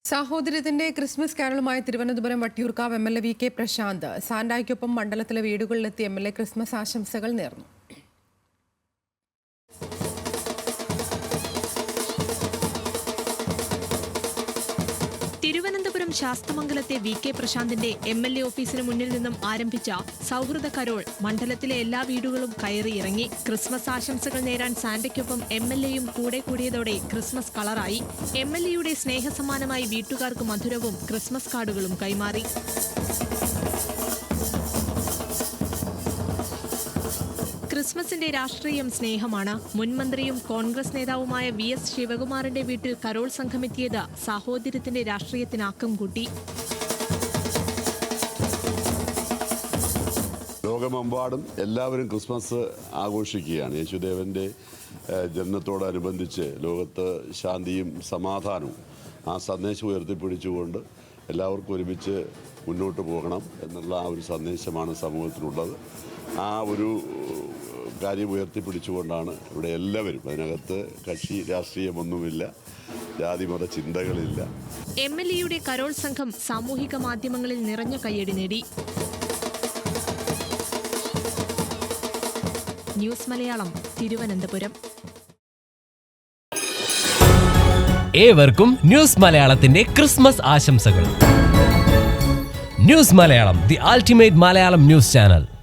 സാഹോദര്യത്തിന്റെ Christmas കാരളുമായി Thiruvananthapuram Vattiyoorkavu MLA. VK. Prashanth സാന്റായ്ക്കൊപ്പം മണ്ഡലത്തിലെ വീടുകളിലെത്തി എം.എൽ.എ. ക്രിസ്മസ് ആശംസകൾ നേർന്നു. തിരുവനന്തപുരം ശാസ്തമംഗലത്തെ വി.കെ. പ്രശാന്തിന്റെ എം.എൽ.എ. ഓഫീസിന് മുന്നിൽ നിന്നും ആരംഭിച്ച സൗഹൃദ കരോൾ മണ്ഡലത്തിലെ എല്ലാ വീടുകളും കയറിയിറങ്ങി. ക്രിസ്മസ് ആശംസകൾ നേരാൻ സാന്റയ്ക്കൊപ്പം എം.എൽ.എയും കൂടെ കൂടിയതോടെ ക്രിസ്മസ് കളറായി. എം.എൽ.എയുടെ സ്നേഹസമ്മാനമായി വീട്ടുകാർക്ക് മധുരവും ക്രിസ്മസ് കാർഡുകളും കൈമാറി. ക്രിസ്മസിന്റെ രാഷ്ട്രീയം സ്നേഹമാണ്. മുൻമന്ത്രിയും കോൺഗ്രസ് നേതാവുമായ വി.എസ്. ശിവകുമാറിന്റെ വീട്ടിൽ കരോൾ സംഘമെത്തിയത് സാഹോദര്യത്തിന്റെ രാഷ്ട്രീയത്തിനാക്കം കൂട്ടി. ലോകമെമ്പാടും എല്ലാവരും ക്രിസ്മസ് ആഘോഷിക്കുകയാണ്. യേശുദേവന്റെ ജനനത്തോടനുബന്ധിച്ച് ലോകത്ത് ശാന്തിയും സമാധാനവും ആ സന്ദേശം ഉയർത്തിപ്പിടിച്ചുകൊണ്ട് എല്ലാവർക്കും ഒരുമിച്ച് മുന്നോട്ട് പോകണം എന്നുള്ള ആ ഒരു സന്ദേശമാണ് സമൂഹത്തിനുള്ളത്. ആ ഒരു കാര്യം ഉയർത്തിപ്പിടിച്ചുകൊണ്ടാണ് ഇവിടെ എല്ലാവരും, അതിനകത്ത് കക്ഷി രാഷ്ട്രീയമൊന്നുമില്ല, ജാതിമത ചിന്തകളില്ല. എം.എൽ.എയുടെ കരോൾ സംഘം സാമൂഹിക മാധ്യമങ്ങളിൽ നിറഞ്ഞ കയ്യടി നേടി. ന്യൂസ് മലയാളം, തിരുവനന്തപുരം. ഏവർക്കും ന്യൂസ് മലയാളത്തിന്റെ ക്രിസ്മസ് ആശംസകൾ. News Malayalam, the ultimate Malayalam news channel.